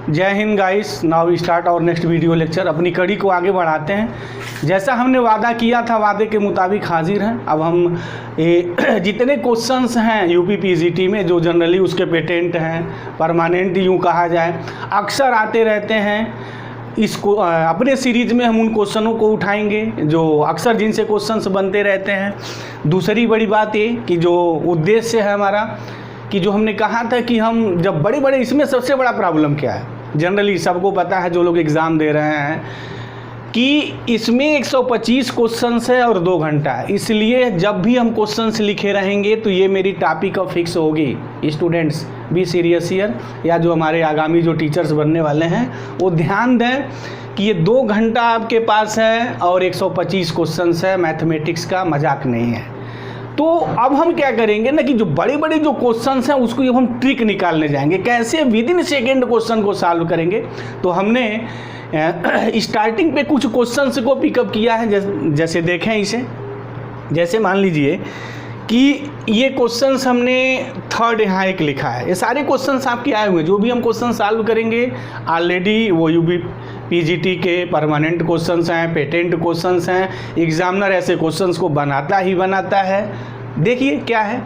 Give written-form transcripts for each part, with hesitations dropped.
जय Hind guys. Now start और next video lecture. अपनी कड़ी को आगे बढ़ाते हैं। जैसा हमने वादा किया था, वादे के मुताबिक हाजिर हैं। अब हम जितने क्वेश्चंस हैं यूपी पीजीटी में, जो जनरली उसके पेटेंट हैं, परमानेंट यूँ कहा जाए, अक्सर आते रहते हैं, इसको अपने सीरीज में हम उन क्वेश्चनों को उठाएंगे जो अक्सर जिनसे क्वेश्चंस बनते रहते हैं। दूसरी बड़ी बात ये कि जो उद्देश्य है हमारा, कि जो हमने कहा था कि हम जब बड़े इसमें सबसे बड़ा प्रॉब्लम क्या है, जनरली सबको पता है जो लोग एग्ज़ाम दे रहे हैं, कि इसमें 125 क्वेश्चंस है और 2 घंटा है। इसलिए जब भी हम क्वेश्चंस लिखे रहेंगे तो ये मेरी टॉपिक ऑफ फिक्स होगी। स्टूडेंट्स बी सीरियस हियर, या जो हमारे आगामी जो टीचर्स बनने वाले हैं वो ध्यान दें कि ये 2 घंटा आपके पास है और 125 क्वेश्चंस है। मैथमेटिक्स का मजाक नहीं है। तो अब हम क्या करेंगे ना, कि जो बड़े जो क्वेश्चंस हैं उसको हम ट्रिक निकालने जाएंगे, कैसे विद इन सेकेंड क्वेश्चन को सॉल्व करेंगे। तो हमने स्टार्टिंग पे कुछ क्वेश्चंस को पिकअप किया है। जैसे देखें इसे, जैसे मान लीजिए कि ये क्वेश्चंस हमने थर्ड यहाँ एक लिखा है। ये सारे क्वेश्चंस आपके आए हुए हैं। जो भी हम क्वेश्चन सॉल्व करेंगे ऑलरेडी वो यूपी पीजीटी के परमानेंट क्वेश्चंस हैं, पेटेंट क्वेश्चंस हैं। एग्जामिनर ऐसे क्वेश्चंस को बनाता ही बनाता है। देखिए क्या है,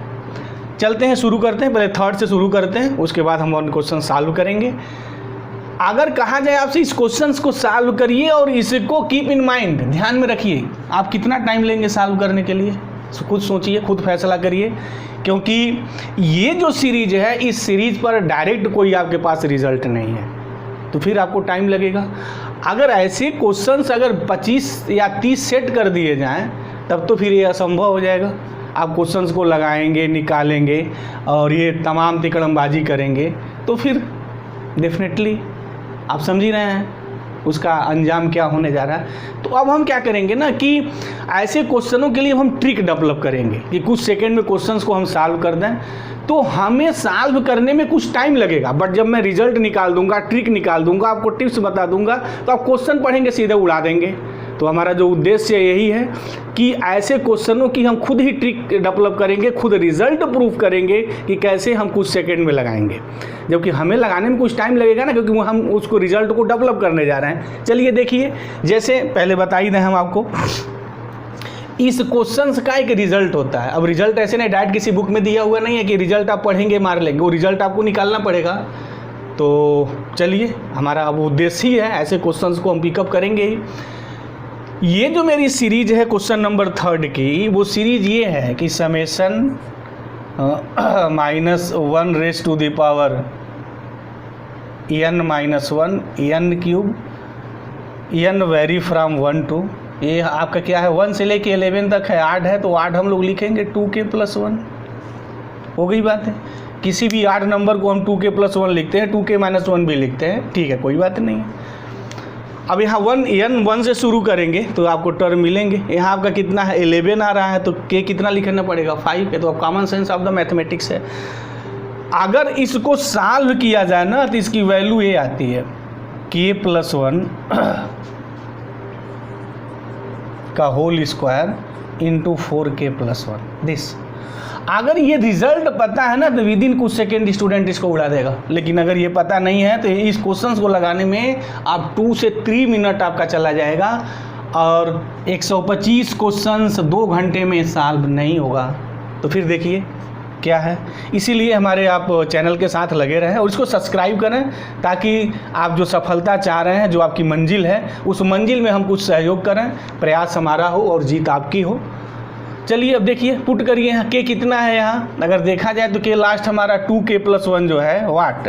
चलते हैं, शुरू करते हैं। पहले थर्ड से शुरू करते हैं, उसके बाद हम और क्वेश्चन सॉल्व करेंगे। अगर कहा जाए आपसे इस क्वेश्चंस को सॉल्व करिए और इसको कीप इन माइंड, ध्यान में रखिए, आप कितना टाइम लेंगे सॉल्व करने के लिए, खुद सोचिए, खुद फैसला करिए। क्योंकि ये जो सीरीज है, इस सीरीज पर डायरेक्ट कोई आपके पास रिजल्ट नहीं है, तो फिर आपको टाइम लगेगा। अगर ऐसे क्वेश्चंस अगर 25 या 30 सेट कर दिए जाएं, तब तो फिर ये असंभव हो जाएगा। आप क्वेश्चंस को लगाएंगे, निकालेंगे और ये तमाम तिकड़मबाजी करेंगे, तो फिर डेफिनेटली आप समझ ही रहे हैं उसका अंजाम क्या होने जा रहा है। तो अब हम क्या करेंगे ना, कि ऐसे क्वेश्चनों के लिए हम ट्रिक डेवलप करेंगे कि कुछ सेकंड में क्वेश्चंस को हम सॉल्व कर दें। तो हमें सॉल्व करने में कुछ टाइम लगेगा, बट जब मैं रिजल्ट निकाल दूंगा, ट्रिक निकाल दूंगा, आपको टिप्स बता दूंगा, तो आप क्वेश्चन पढ़ेंगे सीधे उड़ा देंगे। तो हमारा जो उद्देश्य यही है कि ऐसे क्वेश्चनों की हम खुद ही ट्रिक डेवलप करेंगे, खुद रिजल्ट प्रूफ करेंगे कि कैसे हम कुछ सेकंड में लगाएंगे, जबकि हमें लगाने में कुछ टाइम लगेगा ना, क्योंकि हम उसको रिजल्ट को डेवलप करने जा रहे हैं। चलिए देखिए, जैसे पहले बता ही दें हम आपको, इस क्वेश्चंस का एक रिजल्ट होता है। अब रिजल्ट ऐसे नहीं डायरेक्ट किसी बुक में दिया हुआ नहीं है कि रिजल्ट आप पढ़ेंगे मार लेंगे, वो रिजल्ट आपको निकालना पड़ेगा। तो चलिए, हमारा अब उद्देश्य ही है, ऐसे क्वेश्चंस को हम पिकअप करेंगे ही। ये जो मेरी सीरीज है क्वेश्चन नंबर 3 की, वो सीरीज ये है कि summation -1 raise to the power n-1 n cube n vary from 1 to, ये आपका क्या है 1 से लेके 11 तक है, 8 है, तो 8 हम लोग लिखेंगे 2k+1। हो गई बात है। किसी भी 8 नंबर को हम 2k+1 लिखते हैं, 2k-1 भी लिखते हैं, ठीक है, कोई बात नहीं है। अब यहाँ n1 से शुरू करेंगे तो आपको टर्म मिलेंगे। यहाँ आपका कितना है 11 आ रहा है, तो k कितना लिखना पड़ेगा 5 है। तो अब common sense of the mathematics है। अगर इसको सॉल्व किया जाए ना, तो इसकी वैल्यू ये आती है k+1 का whole square into 4k+1 this. अगर ये रिजल्ट पता है ना, तो विद इन कुछ सेकेंड स्टूडेंट इसको उड़ा देगा। लेकिन अगर ये पता नहीं है, तो इस क्वेश्चंस को लगाने में आप 2 से 3 मिनट आपका चला जाएगा और 125 क्वेश्चंस 2 घंटे में सॉल्व नहीं होगा। तो फिर देखिए क्या है। इसीलिए हमारे आप चैनल के साथ लगे रहें और इसको सब्सक्राइब करें, ताकि आप जो सफलता चाह रहे हैं, जो आपकी मंजिल है, उस मंजिल में हम कुछ सहयोग करें, प्रयास हमारा हो और जीत आपकी हो। चलिए अब देखिए, पुट करिए यहाँ k कितना है। यहाँ अगर देखा जाए तो k लास्ट हमारा 2k+1 जो है वाट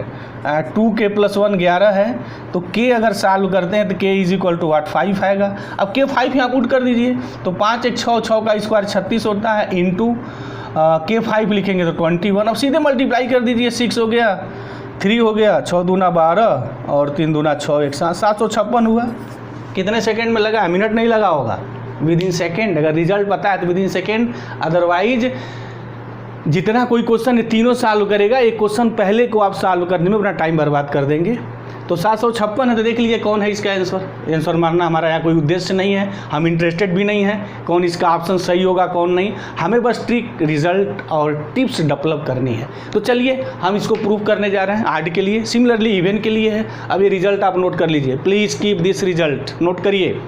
2k+1 11 है। तो k अगर सॉल्व करते हैं तो k = वाट 5 आएगा। अब k 5 यहाँ पुट कर दीजिए, तो 5 1 6 6 का स्क्वायर 36 होता है, इंटू k 5 लिखेंगे तो 21। अब सीधे मल्टीप्लाई कर दीजिए, 6 हो गया, 3 हो गया, 6 दूना 12 और 3 दूना 6, 1 756 हुआ। कितने सेकेंड में लगा? मिनट नहीं लगा होगा, विद इन सेकेंड। अगर रिजल्ट पता है तो विद इन सेकेंड, अदरवाइज जितना कोई क्वेश्चन तीनों सॉल्व करेगा, एक क्वेश्चन पहले को आप सॉल्व करने में अपना टाइम बर्बाद कर देंगे। तो 756 है, तो देख लीजिए कौन है इसका आंसर मारना हमारा यहाँ कोई उद्देश्य नहीं है, हम इंटरेस्टेड भी नहीं है कौन इसका ऑप्शन सही होगा कौन नहीं, हमें बस ट्रिक रिजल्ट और टिप्स डेवलप करनी है। तो चलिए हम इसको प्रूव करने जा रहे हैं आर्ट के लिए, सिमिलरली इवेंट के लिए है। अब ये रिजल्ट आप नोट कर लीजिए, please keep this result, note करिए,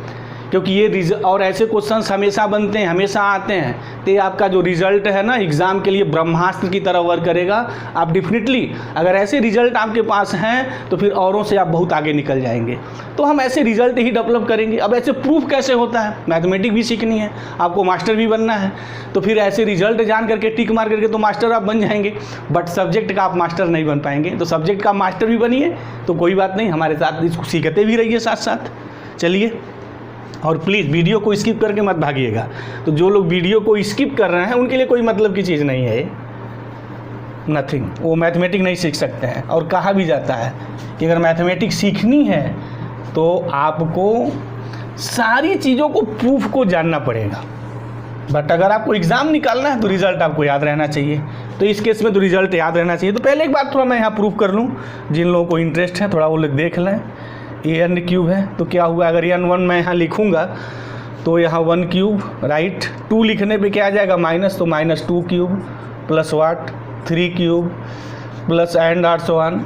क्योंकि ये और ऐसे क्वेश्चंस हमेशा बनते हैं, हमेशा आते हैं। तो ये आपका जो रिजल्ट है ना एग्ज़ाम के लिए ब्रह्मास्त्र की तरह वर्क करेगा। आप डेफिनेटली अगर ऐसे रिजल्ट आपके पास हैं तो फिर औरों से आप बहुत आगे निकल जाएंगे। तो हम ऐसे रिजल्ट ही डेवलप करेंगे। अब ऐसे प्रूफ कैसे होता है, मैथमेटिक्स भी सीखनी है आपको, मास्टर भी बनना है, तो फिर ऐसे रिजल्ट जान करके टिक मार करके तो मास्टर आप बन जाएंगे, बट सब्जेक्ट का आप मास्टर नहीं बन पाएंगे। तो सब्जेक्ट का मास्टर भी बनिए तो कोई बात नहीं, हमारे साथ इसको सीखते भी रहिए साथ साथ। चलिए, और प्लीज़ वीडियो को स्किप करके मत भागिएगा। तो जो लोग वीडियो को स्किप कर रहे हैं उनके लिए कोई मतलब की चीज़ नहीं है, नथिंग, वो मैथमेटिक्स नहीं सीख सकते हैं। और कहा भी जाता है कि अगर मैथमेटिक्स सीखनी है तो आपको सारी चीज़ों को प्रूफ को जानना पड़ेगा, बट अगर आपको एग्ज़ाम निकालना है तो रिज़ल्ट आपको याद रहना चाहिए। तो इस केस में तो रिज़ल्ट याद रहना चाहिए। तो पहले एक बात थोड़ा मैं यहाँ प्रूफ कर लूँ, जिन लोगों को इंटरेस्ट है थोड़ा वो लोग देख लें। n क्यूब है तो क्या हुआ, अगर n1 मैं यहाँ लिखूँगा तो यहाँ 1 क्यूब, राइट। 2 लिखने पे क्या आ जाएगा माइनस, तो -2 cube plus what 3 cube plus and are so on.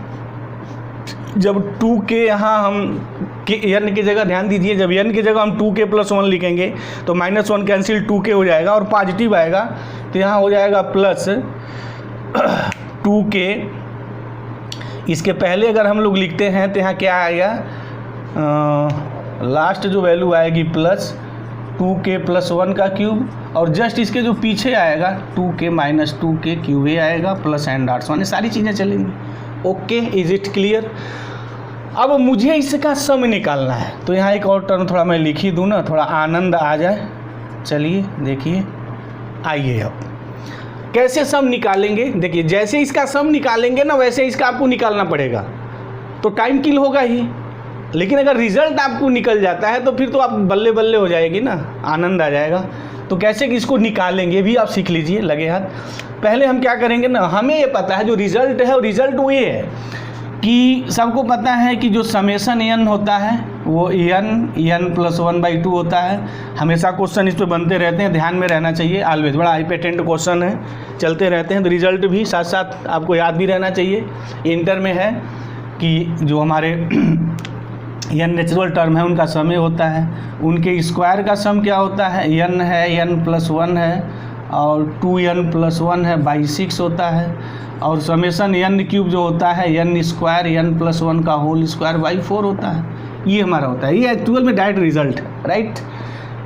जब 2 के यहाँ हम n की जगह ध्यान दीजिए, जब n की जगह हम 2 के प्लस 1 लिखेंगे तो -1 कैंसिल 2 के हो जाएगा और पॉजिटिव आएगा, तो यहाँ हो जाएगा प्लस 2 के। इसके पहले अगर हम लोग लिखते हैं तो यहाँ क्या आएगा, लास्ट जो वैल्यू आएगी प्लस 2k प्लस 1 का क्यूब, और जस्ट इसके जो पीछे आएगा 2k माइनस 2k क्यूब ए आएगा प्लस एंड आर्ट्स वन, सारी चीज़ें चलेंगी। Okay, is it clear. अब मुझे इसका सम निकालना है, तो यहाँ एक और टर्म थोड़ा मैं लिख ही दूँ ना, थोड़ा आनंद आ जाए। चलिए देखिए, आइए अब कैसे सम निकालेंगे। देखिए जैसे इसका सम निकालेंगे ना वैसे इसका आपको निकालना पड़ेगा, तो टाइम किल होगा ही। लेकिन अगर रिजल्ट आपको निकल जाता है तो फिर तो आप बल्ले बल्ले हो जाएगी ना, आनंद आ जाएगा। तो कैसे कि इसको निकालेंगे भी आप सीख लीजिए लगे हाथ। पहले हम क्या करेंगे ना, हमें ये पता है जो रिजल्ट है, और रिजल्ट वो ये है कि सबको पता है कि जो समेशन n होता है वो n प्लस 1/2 होता है। हमेशा क्वेश्चन इस पर बनते रहते हैं, ध्यान में रहना चाहिए ऑलवेज, बड़ा इंपॉर्टेंट क्वेश्चन है, चलते रहते हैं। तो रिजल्ट भी साथ साथ आपको याद भी रहना चाहिए। इंटर में है कि जो हमारे n नेचुरल टर्म है उनका समय होता है, उनके स्क्वायर का सम क्या होता है, n है, n प्लस 1 है, और 2n प्लस 1 है बाई 6 होता है, और समेशन n क्यूब जो होता है n स्क्वायर n प्लस 1 का होल स्क्वायर बाई 4 होता है। ये हमारा होता है, ये एक्चुअल में डायरेक्ट रिजल्ट है, राइट।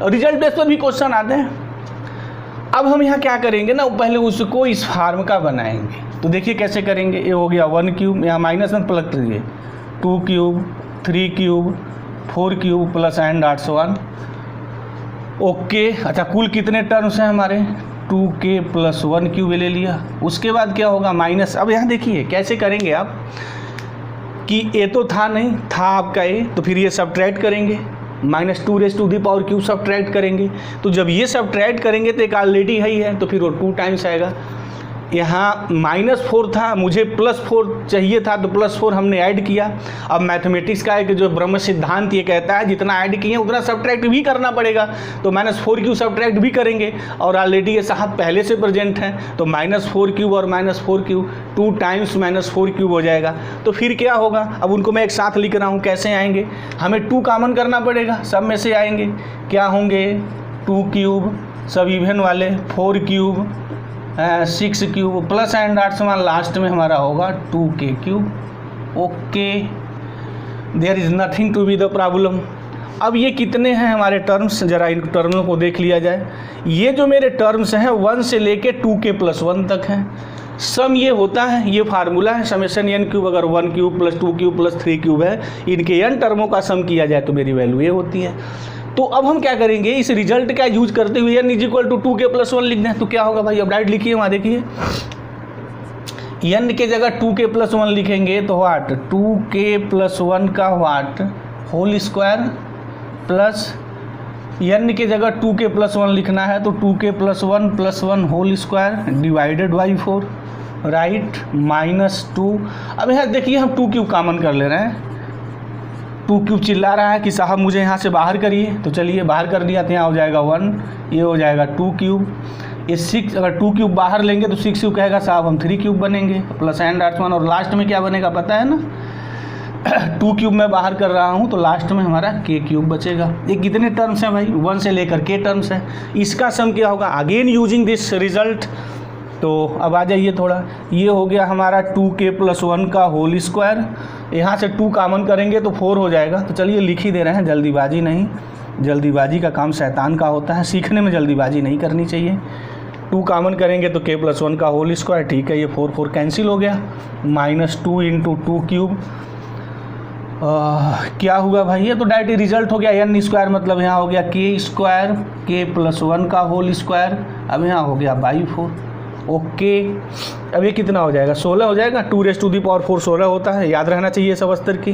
रिजल्ट बेस पर भी क्वेश्चन आते हैं। अब हम यहाँ क्या करेंगे ना, पहले उसको इस फार्म का बनाएंगे। तो देखिए कैसे करेंगे, ये हो गया 1 क्यूब, यहाँ माइनस में पलट दीजिए, 2 cube 3 cube 4 cube plus and arts 1। Okay, अच्छा कुल कितने टर्म्स हैं हमारे, 2k प्लस 1 क्यूब ले लिया। उसके बाद क्या होगा माइनस, अब यहाँ देखिए कैसे करेंगे आप कि ए तो था नहीं, था आपका ए, तो फिर ये सब्ट्रैक्ट करेंगे, -2 सब्ट्रैक्ट करेंगे। तो जब ये सब्ट्रैक्ट करेंगे तो एक ऑलरेडी है ही है, तो फिर वो 2 टाइम्स आएगा। यहाँ -4 था, मुझे +4 चाहिए था, तो +4 हमने ऐड किया। अब मैथमेटिक्स का एक जो ब्रह्म सिद्धांत ये कहता है जितना ऐड किए उतना सब्ट्रैक्ट भी करना पड़ेगा, तो -4 सब्ट्रैक्ट भी करेंगे, और ऑलरेडी ये साथ पहले से प्रेजेंट हैं, तो -4 और -4 2 टाइम्स -4 हो जाएगा। तो फिर क्या होगा, अब उनको मैं एक साथ लिख रहा हूँ, कैसे आएंगे, हमें 2 कॉमन करना पड़ेगा, सब में से आएंगे, क्या होंगे 2 क्यूब, सब इवन वाले 4 cube 6 cube plus and arts one, last में हमारा होगा 2k cube. Okay, there is nothing to be the problem. अब ये कितने हैं हमारे टर्म्स, ज़रा इन टर्मों को देख लिया जाए। ये जो मेरे टर्म्स हैं 1 से लेके 2k प्लस 1 तक हैं। सम ये होता है, ये फार्मूला है, समेशन n क्यूब अगर 1 cube plus 2 cube plus 3 cube है, इनके n टर्मों का सम किया जाए तो मेरी वैल्यू ये होती है। तो अब हम क्या करेंगे, इस रिजल्ट का यूज करते हुए n = 2k प्लस 1 लिखना है। तो क्या होगा भाई, अब डायरेक्ट लिखिए, वहाँ देखिए n के जगह 2k प्लस 1 लिखेंगे तो वाट 2k प्लस 1 का what whole square plus n की जगह 2k+1 लिखना है तो 2k+1 whole square divided by 4, right, -2। अब यहाँ देखिए हम 2 क्यूब कॉमन कर ले रहे हैं। 2 क्यूब चिल्ला रहा है कि साहब मुझे यहाँ से बाहर करिए, तो चलिए बाहर कर दिया तो यहाँ हो जाएगा 1, ये हो जाएगा 2 क्यूब, ये 6, अगर 2 क्यूब बाहर लेंगे तो 6 क्यूब कहेगा साहब हम 3 क्यूब बनेंगे, प्लस एंड आर्ट्स 1, और लास्ट में क्या बनेगा पता है ना 2 क्यूब मैं बाहर कर रहा हूँ तो लास्ट में हमारा k क्यूब बचेगा। ये कितने टर्म्स हैं भाई, 1 से लेकर k टर्म्स है। इसका सम क्या होगा, अगेन यूजिंग दिस रिजल्ट, तो अब आ जाइए थोड़ा, ये हो गया हमारा 2k+1 का होल स्क्वायर, यहाँ से 2 कॉमन करेंगे तो 4 हो जाएगा। तो चलिए लिख ही दे रहे हैं, जल्दीबाजी नहीं, जल्दीबाजी का काम शैतान का होता है, सीखने में जल्दीबाजी नहीं करनी चाहिए। 2 कॉमन करेंगे तो k+1 का होल स्क्वायर, ठीक है, ये 4 कैंसिल हो गया, -2 × 2 क्यूब, क्या हुआ भाई, ये तो डायरेक्ट रिजल्ट हो गया n स्क्वायर, मतलब यहाँ हो गया k² k+1 का होल स्क्वायर, अब यहाँ हो गया बाई 4, ओके। अब ये कितना हो जाएगा, 16 हो जाएगा, 2⁴ 16 होता है, याद रहना चाहिए सब स्तर की।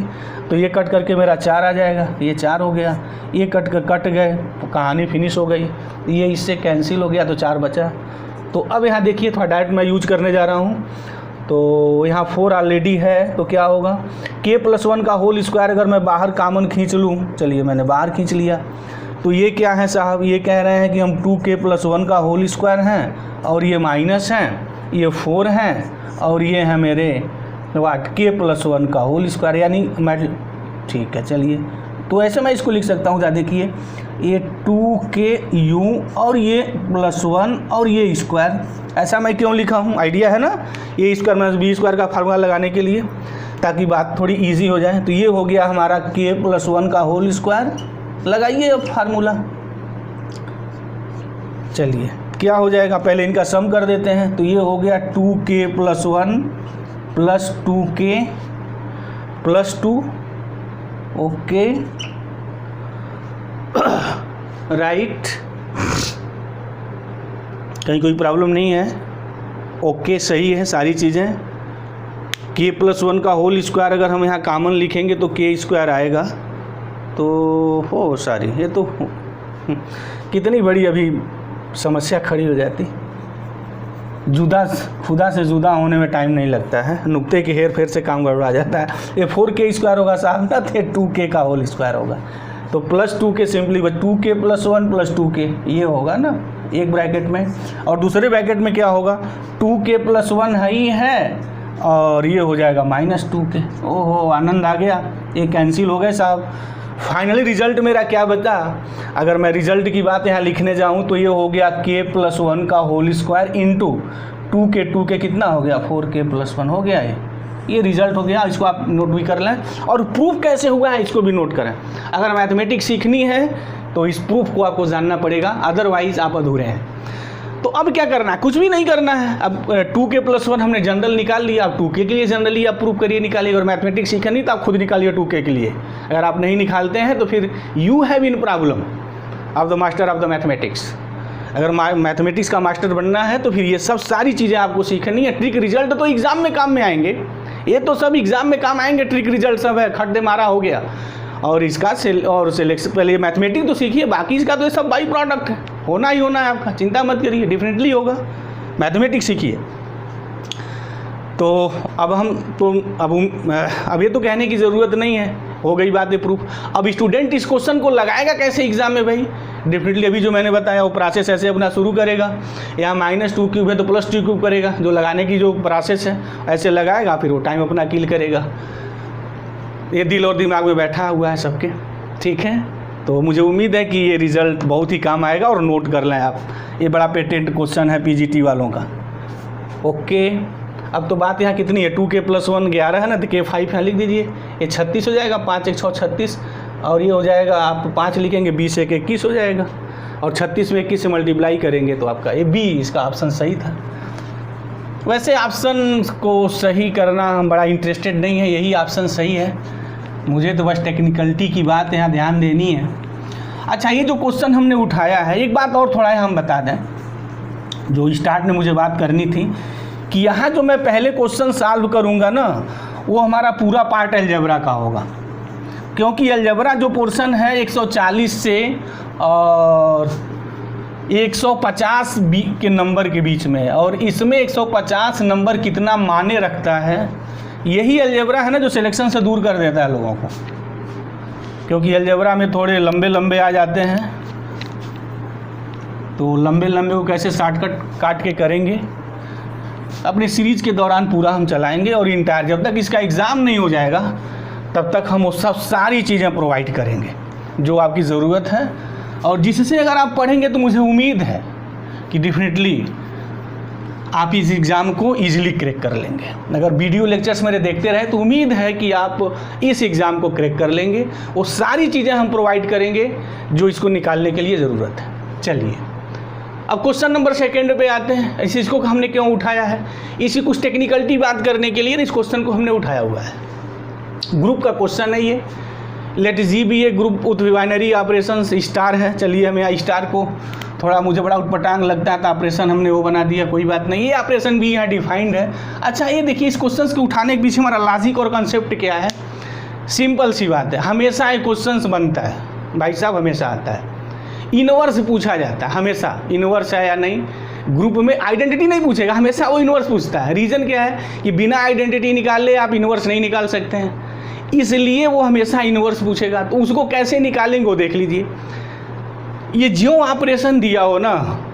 तो ये कट करके मेरा 4 आ जाएगा, ये 4 हो गया, ये कट गए, कहानी फिनिश हो गई, ये इससे कैंसिल हो गया तो 4 बचा। तो अब यहाँ देखिए थोड़ा डायरेक्ट मैं यूज करने जा रहा हूँ, तो यहाँ 4 ऑलरेडी है, तो क्या होगा k+1 का होल स्क्वायर अगर मैं बाहर कॉमन खींच लूँ, चलिए मैंने बाहर खींच लिया, तो ये क्या है साहब, ये कह रहे हैं कि हम 2k+1 का होल स्क्वायर हैं और ये माइनस हैं, ये 4 हैं और ये है मेरे वाट k+1 का होल स्क्वायर, यानी मैं, ठीक है चलिए, तो ऐसे मैं इसको लिख सकता हूँ, क्या देखिए ये 2ku और ये +1 और ये स्क्वायर, ऐसा मैं क्यों लिखा हूँ, आइडिया है ना, ये स्क्वायर b² का फार्मूला लगाने के लिए, ताकि बात थोड़ी इजी हो जाए। तो ये हो गया हमारा k+1 का होल स्क्वायर, लगाइए अब फार्मूला, चलिए क्या हो जाएगा, पहले इनका सम कर देते हैं, तो ये हो गया 2k+1 + 2k + 2, ओके, राइट, कहीं कोई प्रॉब्लम नहीं है, ओके सही है सारी चीज़ें। k+1 का होल स्क्वायर अगर हम यहाँ कॉमन लिखेंगे तो k² आएगा, तो हो सारी, ये तो कितनी बड़ी अभी समस्या खड़ी हो जाती, खुदा से जुदा होने में टाइम नहीं लगता है, नुक्ते के हेर फेर से काम गड़बड़ा जाता है। ये 4k² होगा साहब ना, तो 2k का होल स्क्वायर होगा, तो +2k सिंपली 2k+1 + 2k ये होगा ना एक ब्रैकेट में, और दूसरे ब्रैकेट में क्या होगा 2k+1 है ही है और ये हो जाएगा -2k। ओहो आनंद आ गया, ये कैंसिल हो गए साहब। फाइनली रिजल्ट मेरा क्या बचा, अगर मैं रिजल्ट की बात यहाँ लिखने जाऊँ तो ये हो गया k+1 का होल स्क्वायर इंटू 2k कितना हो गया 4k+1 हो गया, ये रिजल्ट हो गया। इसको आप नोट भी कर लें, और प्रूफ कैसे हुआ है इसको भी नोट करें। अगर मैथमेटिक्स सीखनी है तो इस प्रूफ को आपको जानना पड़ेगा, अदरवाइज आप अधूरे हैं। तो अब क्या करना है, कुछ भी नहीं करना है। अब 2k+1 हमने जनरल निकाल लिया, अब 2k के लिए जनरली आप प्रूफ करिए, निकालिए। अगर मैथमेटिक्स सीखा नहीं तो आप खुद निकालिए 2k के लिए। अगर आप नहीं निकालते हैं तो फिर you have in problem of the master of the mathematics. अगर मैथमेटिक्स का मास्टर बनना है तो फिर ये सब सारी चीज़ें आपको सीखनी है। ट्रिक रिजल्ट तो एग्ज़ाम में काम में आएंगे, ये तो सब एग्ज़ाम में काम आएंगे। ट्रिक रिजल्ट सब है, खड्डे मारा हो गया। और इसका सिलेक्शन पहले मैथमेटिक्स तो सीखिए, बाकी इसका तो ये सब बाई प्रोडक्ट है, होना ही होना है आपका, चिंता मत करिए, डेफिनेटली होगा। मैथमेटिक्स सीखिए। तो अब ये तो कहने की ज़रूरत नहीं है, हो गई बात है प्रूफ। अब स्टूडेंट इस क्वेश्चन को लगाएगा कैसे एग्जाम में भाई? डेफिनेटली अभी जो मैंने बताया वो प्रोसेस ऐसे अपना शुरू करेगा। यहाँ -2³ है तो +2³ करेगा, जो लगाने की जो प्रोसेस है ऐसे लगाएगा, फिर वो टाइम अपना किल करेगा। ये दिल और दिमाग में बैठा हुआ है सबके, ठीक है। तो मुझे उम्मीद है कि ये रिज़ल्ट बहुत ही काम आएगा, और नोट कर लें आप, ये बड़ा पेटेंट क्वेश्चन है पीजीटी वालों का। ओके, अब तो बात यहाँ कितनी है, 2k+1 11 है ना, तो k5 यहाँ लिख दीजिए, ये 36 हो जाएगा, 5 × 6 36, और ये हो जाएगा, आप 5 लिखेंगे 20 × 1 21 हो जाएगा, और 36 में 21 से मल्टीप्लाई करेंगे तो आपका ये बी, इसका ऑप्शन सही था। वैसे ऑप्शन को सही करना हम बड़ा इंटरेस्टेड नहीं है, यही ऑप्शन सही है। मुझे तो बस टेक्निकलिटी की बात यहाँ ध्यान देनी है। अच्छा, ये जो क्वेश्चन हमने उठाया है, एक बात और थोड़ा हम बता दें, जो स्टार्ट में मुझे बात करनी थी, कि यहाँ जो मैं पहले क्वेश्चन सॉल्व करूँगा ना, वो हमारा पूरा पार्ट अलजेब्रा का होगा। क्योंकि अलजेब्रा जो पोर्शन है 140 से और 150 के नंबर के बीच में है, और इसमें 150 नंबर कितना माने रखता है, यही अलजेब्रा है ना जो सिलेक्शन से दूर कर देता है लोगों को, क्योंकि अलजेब्रा में थोड़े लंबे लंबे आ जाते हैं, तो लंबे लंबे को कैसे शॉर्टकट काट के करेंगे, अपनी सीरीज़ के दौरान पूरा हम चलाएंगे, और इंटायर जब तक इसका एग्ज़ाम नहीं हो जाएगा तब तक हम वो सब सारी चीज़ें प्रोवाइड करेंगे जो आपकी ज़रूरत है, और जिससे अगर आप पढ़ेंगे तो मुझे उम्मीद है कि डेफिनेटली आप इस एग्ज़ाम को ईजिली क्रैक कर लेंगे। अगर वीडियो लेक्चर्स मेरे देखते रहे तो उम्मीद है कि आप इस एग्ज़ाम को क्रैक कर लेंगे। वो सारी चीज़ें हम प्रोवाइड करेंगे जो इसको निकालने के लिए ज़रूरत है। चलिए अब क्वेश्चन नंबर 2 पे आते हैं। इस चीज़ को हमने क्यों उठाया है, इसी कुछ टेक्निकलिटी बात करने के लिए इस क्वेश्चन को हमने उठाया हुआ है। ग्रुप का क्वेश्चन है ये, लेट जी बी ए ग्रुप उत बाइनरी ऑपरेशन स्टार है। चलिए हमें यहाँ स्टार को थोड़ा मुझे बड़ा उटपटांग लगता है तो ऑपरेशन हमने वो बना दिया, कोई बात नहीं, ये ऑपरेशन भी यहाँ डिफाइंड है। अच्छा ये देखिए इस क्वेश्चन को उठाने के पीछे हमारा लॉजिक और कंसेप्ट क्या है, सिंपल सी बात है, हमेशा एक क्वेश्चन बनता है भाई साहब, हमेशा आता है, इनवर्स पूछा जाता है, हमेशा इनवर्स है या नहीं, ग्रुप में आइडेंटिटी नहीं पूछेगा, हमेशा वो इनवर्स पूछता है। रीज़न क्या है कि बिना आइडेंटिटी निकाल ले आप इनवर्स नहीं निकाल सकते हैं, इसलिए वो हमेशा इनवर्स पूछेगा। तो उसको कैसे निकालेंगे वो देख लीजिए। ये जो ऑपरेशन दिया हो ना,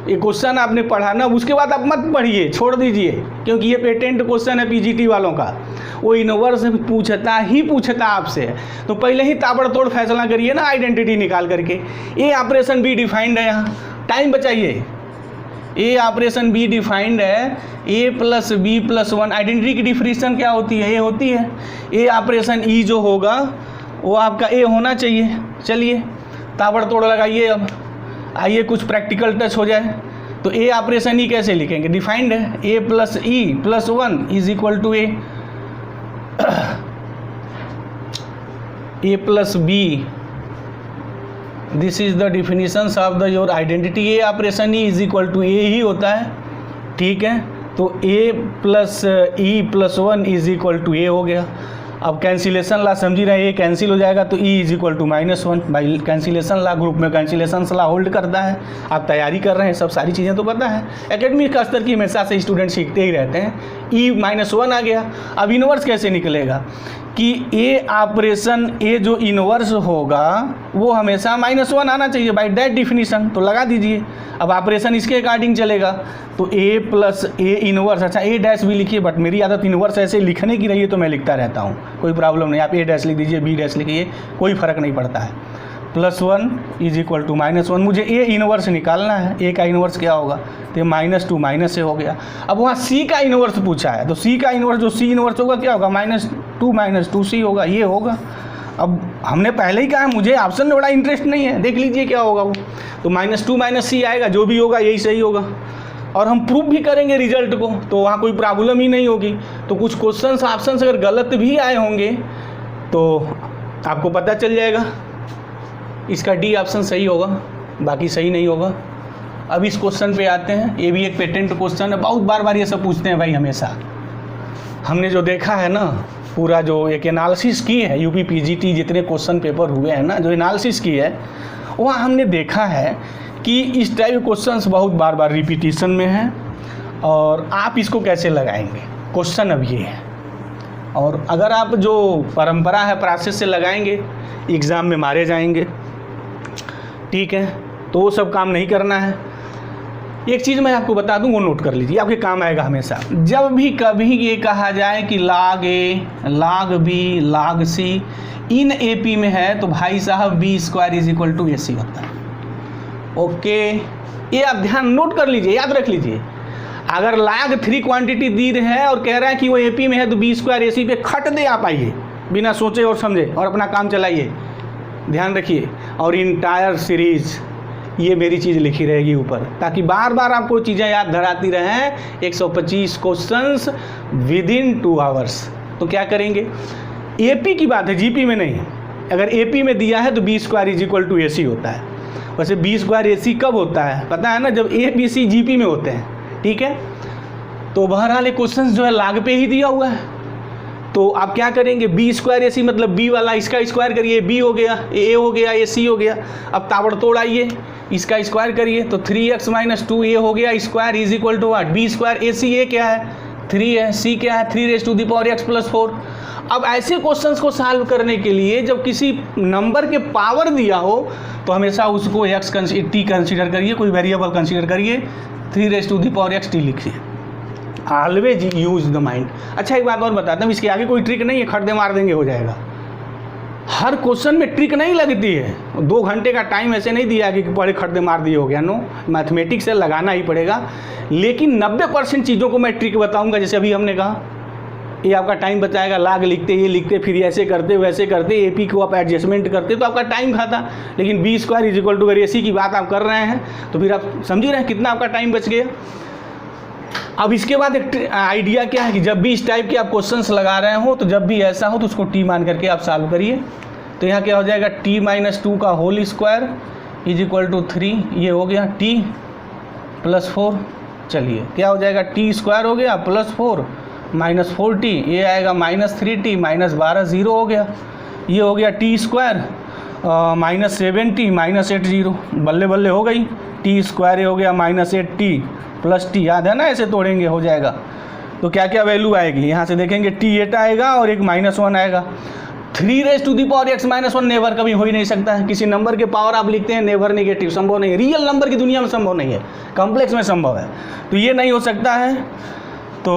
ये क्वेश्चन आपने पढ़ा ना, उसके बाद आप मत पढ़िए, छोड़ दीजिए, क्योंकि ये पेटेंट क्वेश्चन है पीजीटी वालों का, वो इनवर्स पूछता आपसे, तो पहले ही ताबड़तोड़ फैसला करिए ना आइडेंटिटी निकाल करके। ये ऑपरेशन बी डिफाइंड है, यहाँ टाइम बचाइए, ए ऑपरेशन बी डिफाइंड है, a plus B plus 1, identity की डिफरेंशिएशन क्या होती है, ए होती है। ए ऑपरेशन ई जो होगा वो आपका ए होना चाहिए। चलिए ताबड़तोड़ लगाइए। अब आइए कुछ प्रैक्टिकल टच हो जाए। तो ए ऑपरेशन ई कैसे लिखेंगे, डिफाइंड है, a plus e plus 1 is equal to a plus b, this is the definitions of the your identity. A operation e is equal to a ही होता है, ठीक है। तो a plus e plus 1 is equal to a हो गया। अब cancellation ला समझ रहे हैं, ए कैंसिल हो जाएगा तो E is equal to -1 by cancellation law. Group में कैंसिलेशन ला होल्ड करता है, आप तैयारी कर रहे हैं, सब सारी चीज़ें तो पता है, एकेडमिक स्तर की हमेशा से स्टूडेंट सीखते ही रहते हैं। ई -1 आ गया। अब इनवर्स कैसे निकलेगा कि ए ऑपरेशन ए जो इनवर्स होगा वो हमेशा -1 आना चाहिए बाई दैट डिफिनीशन, तो लगा दीजिए। अब ऑपरेशन इसके अकॉर्डिंग चलेगा, तो ए प्लस ए इनवर्स, अच्छा ए डैश भी लिखिए, बट मेरी आदत इनवर्स ऐसे लिखने की रही है तो मैं लिखता रहता हूँ, कोई प्रॉब्लम नहीं, आप ए डैश लिख दीजिए, बी डैश लिखिए, कोई फ़र्क नहीं पड़ता है। +1 इज इक्वल टू -1, मुझे ए इनवर्स निकालना है, ए का इनवर्स क्या होगा, तो -2 माइनस से हो गया। अब वहाँ सी का इनवर्स पूछा है, तो सी का इनवर्स जो सी इनवर्स होगा क्या होगा, -2 होगा, ये होगा। अब हमने पहले ही कहा है मुझे ऑप्शन में बड़ा इंटरेस्ट नहीं है, देख लीजिए क्या होगा वो, तो -2 - सी आएगा, जो भी होगा यही सही होगा, और हम प्रूफ भी करेंगे रिजल्ट को, तो वहाँ कोई प्रॉब्लम ही नहीं होगी। तो कुछ क्वेश्चंस ऑप्शंस अगर गलत भी आए होंगे तो आपको पता चल जाएगा इसका डी ऑप्शन सही होगा, बाकी सही नहीं होगा। अब इस क्वेश्चन पे आते हैं, ये भी एक पेटेंट क्वेश्चन है, बहुत बार ये सब पूछते हैं भाई, हमेशा हमने जो देखा है ना, पूरा जो एक एनालिसिस की है यूपी पीजीटी जितने क्वेश्चन पेपर हुए हैं ना, जो एनालिसिस की है वहाँ हमने देखा है कि इस टाइप के क्वेश्चंस बहुत बार बार रिपीटिशन में हैं, और आप इसको कैसे लगाएंगे, क्वेश्चन अब ये है। और अगर आप जो परंपरा है प्रोसेस से लगाएंगे एग्ज़ाम में मारे जाएंगे, ठीक है, तो वो सब काम नहीं करना है। एक चीज़ मैं आपको बता दूं, वो नोट कर लीजिए, आपके काम आएगा हमेशा। जब भी कभी ये कहा जाए कि log A, log B, log C in AP में है, तो भाई साहब B² is equal to AC होता है। ओके, ये आप ध्यान नोट कर लीजिए, याद रख लीजिए। अगर log 3 क्वांटिटी दी है और कह रहा है कि वो AP में है, तो B² AC पे खट दे आप, आइए बिना सोचे और समझे और अपना काम चलाइए, ध्यान रखिए। और इंटायर सीरीज़ ये मेरी चीज़ लिखी रहेगी ऊपर, ताकि बार बार आपको चीज़ें याद धराती रहें। 125 क्वेश्चंस विदिन 2 आवर्स। तो क्या करेंगे, AP की बात है, GP में नहीं। अगर AP में दिया है तो B² is equal to AC होता है। वैसे B² AC कब होता है पता है ना, जब A B C GP में होते हैं, ठीक है। तो बहरहाल क्वेश्चन जो है log पे ही दिया हुआ है, तो तो आप क्या करेंगे, बी स्क्वायर ए सी मतलब बी वाला इसका स्क्वायर करिए, बी हो गया, ए हो गया, ए सी हो गया। अब ताबड़तोड़ आइए, इसका स्क्वायर करिए तो 3x - 2a हो गया square is equal to what, b square a c, a क्या है 3 है, सी क्या है 3x⁴ अब ऐसे क्वेश्चंस को सॉल्व करने के लिए जब किसी नंबर के पावर दिया हो तो हमेशा उसको टी कंसीडर करिए, कोई वेरिएबल कंसीडर करिए, 3x⁴ लिखिए। Always use the mind. अच्छा एक बात और बताता हूँ, इसके आगे कोई ट्रिक नहीं है, खड़दे मार देंगे हो जाएगा। हर क्वेश्चन में ट्रिक नहीं लगती है। 2 घंटे का टाइम ऐसे नहीं दिया कि पढ़े खड़दे मार दिए हो गया, नो, मैथमेटिक्स से लगाना ही पड़ेगा। लेकिन 90% चीज़ों को मैं ट्रिक बताऊंगा। जैसे अभी हमने कहा ये आपका टाइम बचाएगा, लाग लिखते, ये लिखते, फिर ऐसे करते वैसे करते, एपी को आप एडजस्टमेंट करते तो आपका टाइम खाता। लेकिन B square is equal to अगर एसी की बात आप कर रहे हैं तो फिर आप समझ रहे हैं कितना आपका टाइम बच गया। अब इसके बाद एक आइडिया क्या है कि जब भी इस टाइप के आप क्वेश्चंस लगा रहे हो तो जब भी ऐसा हो तो उसको टी मान करके आप सॉल्व करिए। तो यहाँ क्या हो जाएगा, t - 2 का whole square is equal to 3, ये हो गया t + 4। चलिए क्या हो जाएगा, t स्क्वायर हो गया +4 - 4t, ये आएगा -3t -12 0 हो गया। ये हो गया t स्क्वायर -7t -80, बल्ले बल्ले हो गई। t स्क्वायर हो गया -8t + t, याद है ना, ऐसे तोड़ेंगे हो जाएगा। तो क्या क्या वैल्यू आएगी यहाँ से देखेंगे, t8 आएगा और एक -1 आएगा। 3x⁻x - 1 नेवर कभी हो ही नहीं सकता है। किसी नंबर के पावर आप लिखते हैं नेवर नेगेटिव, संभव नहीं है। रियल नंबर की दुनिया में संभव नहीं है, कॉम्प्लेक्स में संभव है, तो ये नहीं हो सकता है। तो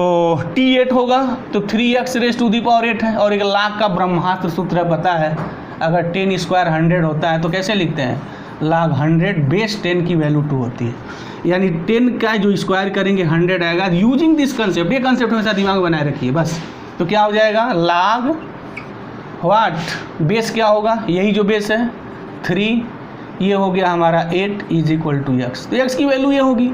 t8 होगा तो 3x⁻8 है। और एक लाख का ब्रह्मास्त्र सूत्र पता है, अगर 10 स्क्वायर 100 होता है तो कैसे लिखते हैं, log 100 बेस 10 की वैल्यू 2 होती है। यानी 10 का जो स्क्वायर करेंगे 100 आएगा। यूजिंग दिस कंसेप्ट, ये कंसेप्ट हमेशा दिमाग में बनाए रखिए बस। तो क्या हो जाएगा, log व्हाट, बेस क्या होगा, यही जो बेस है 3, ये हो गया हमारा 8 इज इक्वल टू x। तो x की वैल्यू ये होगी।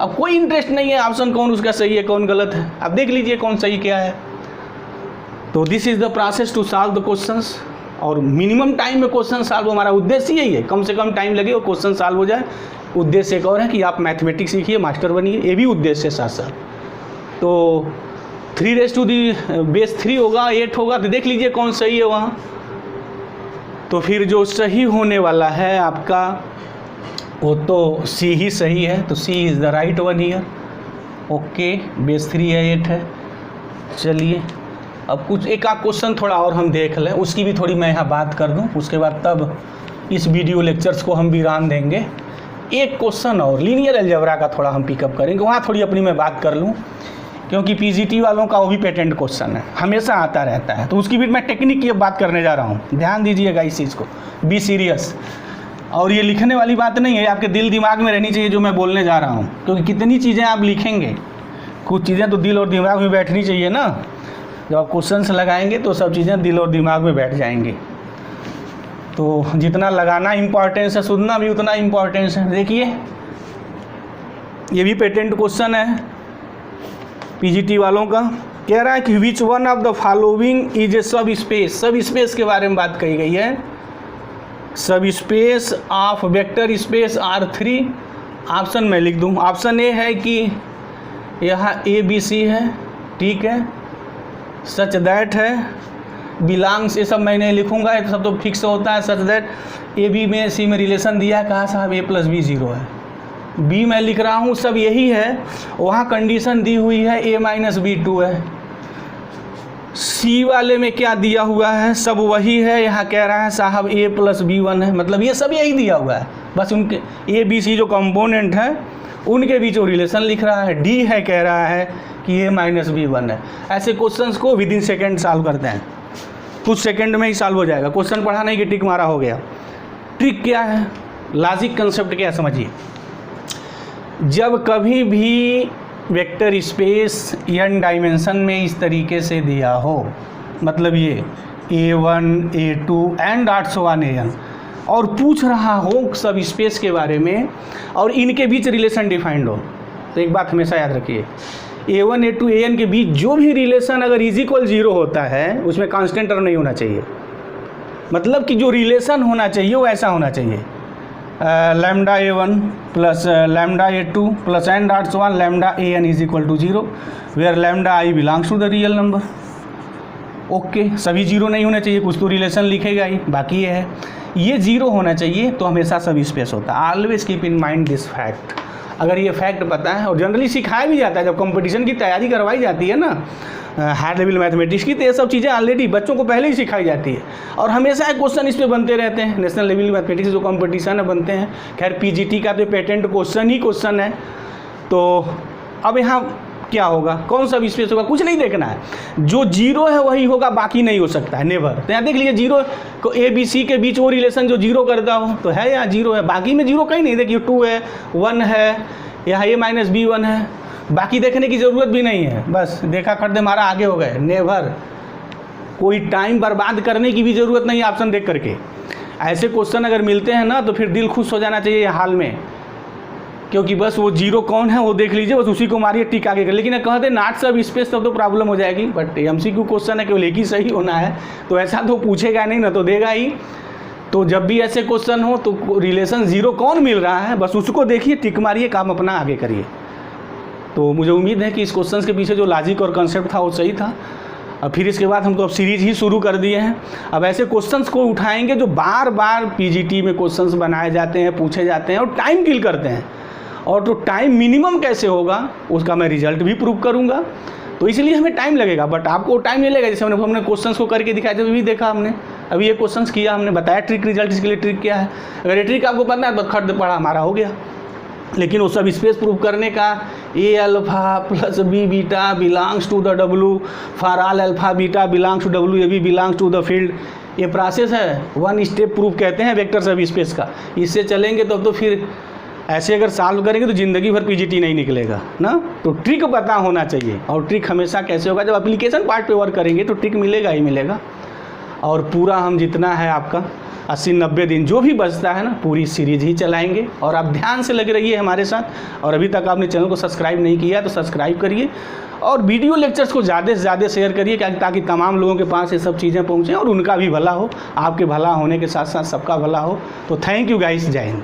अब कोई इंटरेस्ट नहीं है ऑप्शन कौन उसका सही है कौन गलत है, आप देख लीजिए कौन सही क्या है। तो this is the process to solve the questions. और मिनिमम टाइम में क्वेश्चन सॉल्व, हमारा उद्देश्य यही है, कम से कम टाइम लगे और क्वेश्चन सॉल्व हो जाए। उद्देश्य एक और है कि आप मैथमेटिक्स सीखिए, मास्टर बनिए, ये भी उद्देश्य है साथ साथ। तो 3 होगा, 8 होगा, तो देख लीजिए कौन सही है वहाँ। तो फिर जो सही होने वाला है आपका वो तो C ही सही है, तो C is the right one year. Okay, base 3 है, 8 है। चलिए अब कुछ एक आध क्वेश्चन थोड़ा और हम देख लें, उसकी भी थोड़ी मैं यहाँ बात कर दूँ, उसके बाद तब इस वीडियो लेक्चर्स को हम विराम देंगे। एक क्वेश्चन और लीनियर अलजेब्रा का थोड़ा हम पिकअप करेंगे, वहाँ थोड़ी अपनी मैं बात कर लूँ, क्योंकि पीजीटी वालों का वो भी पेटेंट क्वेश्चन है, हमेशा आता रहता है। तो उसकी भी मैं टेक्निक की बात करने जा रहा हूँ, ध्यान दीजिएगा इस चीज़ को, बी सीरियस। और ये लिखने वाली बात नहीं है, आपके दिल दिमाग में रहनी चाहिए जो मैं बोलने जा रहा हूँ, क्योंकि कितनी चीज़ें आप लिखेंगे, कुछ चीज़ें तो दिल और दिमाग में बैठनी चाहिए ना। जब आप क्वेश्चंस लगाएंगे तो सब चीज़ें दिल और दिमाग में बैठ जाएंगी। तो जितना लगाना इम्पॉर्टेंस है, सुनना भी उतना इम्पॉर्टेंस है। देखिए ये भी पेटेंट क्वेश्चन है पीजीटी वालों का। कह रहा है कि which one of the following is a सब स्पेस। सब स्पेस के बारे में बात कही गई है। सब space of vector space R3। Option मैं लिख दूं, ऑप्शन ए है कि यहाँ ABC है, ठीक है, सच दैट है, बिलोंग्स, ये सब मैं नहीं लिखूंगा, ये सब तो फिक्स होता है। सच दैट AB में C में रिलेशन दिया है, कहा साहब A + B 0 है, B मैं लिख रहा हूँ, सब यही है। वहाँ कंडीशन दी हुई है A - B 2 है। C वाले में क्या दिया हुआ है, सब वही है। यहाँ कह रहा है साहब A + B 1 है, मतलब ये सब यही दिया हुआ है, बस उनके A B C जो कंपोनेंट है उनके बीच वो रिलेशन लिख रहा है। D है, कह रहा है कि A - B 1 है। ऐसे क्वेश्चंस को विदिन सेकेंड सॉल्व करते हैं, कुछ सेकंड में ही सॉल्व हो जाएगा। क्वेश्चन पढ़ा नहीं कि टिक मारा हो गया। ट्रिक क्या है, लॉजिक कंसेप्ट क्या है समझिए। जब कभी भी वेक्टर स्पेस n डायमेंशन में इस तरीके से दिया हो, मतलब ये A1 A2 एंड AN, और पूछ रहा हो सब स्पेस के बारे में और इनके बीच रिलेशन डिफाइंड हो, तो एक बात हमेशा याद रखिए, A1 A2 AN के बीच जो भी रिलेशन अगर = 0 होता है उसमें कांस्टेंट टर्म नहीं होना चाहिए। मतलब कि जो रिलेशन होना चाहिए वो ऐसा होना चाहिए, lambda A1 + lambda A2 + AN lambda AN = 0, where lambda I belongs to the real number. Okay, सभी जीरो नहीं होने चाहिए, कुछ तो रिलेशन लिखेगा ही, बाकी ये है ये जीरो होना चाहिए तो हमेशा सब स्पेस होता है। Always keep in mind this fact. अगर ये फैक्ट पता है और जनरली सिखाया भी जाता है, जब कंपटीशन की तैयारी करवाई जाती है ना हाई लेवल मैथमेटिक्स की, तो ये सब चीज़ें ऑलरेडी बच्चों को पहले ही सिखाई जाती है और हमेशा एक क्वेश्चन इस पे बनते रहते हैं। नेशनल लेवल मैथमेटिक्स जो कंपटीशन है बनते हैं, खैर पीजीटी का तो पेटेंट क्वेश्चन ही क्वेश्चन है। तो अब यहाँ क्या होगा, कौन सा स्पेस होगा, कुछ नहीं देखना है, जो जीरो है वही होगा, बाकी नहीं हो सकता है, नेवर। तो यहाँ देख लीजिए जीरो को ए बी सी के बीच वो रिलेशन जो जीरो करता हो तो है या जीरो है, बाकी में जीरो कहीं नहीं। देखिए 2 है 1 है, यहाँ a माइनस बी 1 है, बाकी देखने की ज़रूरत भी नहीं है, बस देखा कर दे हमारा आगे हो गए, नेवर। कोई टाइम बर्बाद करने की भी ज़रूरत नहीं है ऑप्शन देख करके। ऐसे क्वेश्चन अगर मिलते हैं ना तो फिर दिल खुश हो जाना चाहिए हाल में, क्योंकि बस वो जीरो कौन है वो देख लीजिए, बस उसी को मारिए टिक आगे कर। लेकिन कहते नॉट सब स्पेस तब तो प्रॉब्लम हो जाएगी, बट MCQ क्वेश्चन है, केवल एक ही सही होना है, तो ऐसा तो पूछेगा नहीं ना, तो देगा ही। तो जब भी ऐसे क्वेश्चन हो तो रिलेशन जीरो कौन मिल रहा है बस उसको देखिए, टिक मारिए, काम अपना आगे करिए। तो मुझे उम्मीद है कि इस क्वेश्चन के पीछे जो लॉजिक और कंसेप्ट था वो सही था। और फिर इसके बाद हम तो अब सीरीज ही शुरू कर दिए हैं। अब ऐसे क्वेश्चंस को उठाएंगे जो बार बार पीजीटी में क्वेश्चंस बनाए जाते हैं, पूछे जाते हैं और टाइम किल करते हैं, और तो टाइम मिनिमम कैसे होगा उसका मैं रिजल्ट भी प्रूव करूंगा। तो इसलिए हमें टाइम लगेगा, बट आपको टाइम नहीं लगेगा। जैसे हमने क्वेश्चंस को करके दिखाया था, भी देखा हमने, अभी ये क्वेश्चंस किया, हमने बताया ट्रिक रिजल्ट, इसके लिए ट्रिक क्या है। अगर ये ट्रिक आपको पता है तो खर्च पड़ा हमारा हो गया। लेकिन वो सब स्पेस प्रूव करने का a alpha plus b beta belongs to the W, for all alpha beta belongs to W, a b belongs to the field, ये प्रोसेस है, 1 स्टेप प्रूफ कहते हैं वेक्टर सब स्पेस का। इससे चलेंगे तो फिर ऐसे अगर सॉल्व करेंगे तो ज़िंदगी भर पीजीटी नहीं निकलेगा ना। तो ट्रिक पता होना चाहिए, और ट्रिक हमेशा कैसे होगा, जब एप्लीकेशन पार्ट पे वर्क करेंगे तो ट्रिक मिलेगा ही मिलेगा। और पूरा हम जितना है आपका 80-90 दिन जो भी बचता है ना, पूरी सीरीज ही चलाएंगे। और आप ध्यान से लगे रहिए हमारे साथ, और अभी तक आपने चैनल को सब्सक्राइब नहीं किया तो सब्सक्राइब करिए, और वीडियो लेक्चर्स को ज़्यादा से ज़्यादा शेयर करिए, ताकि तमाम लोगों के पास ये सब चीज़ें पहुँचें और उनका भी भला हो, आपके भला होने के साथ साथ सबका भला हो। तो थैंक यू गाइस, जय हिंद।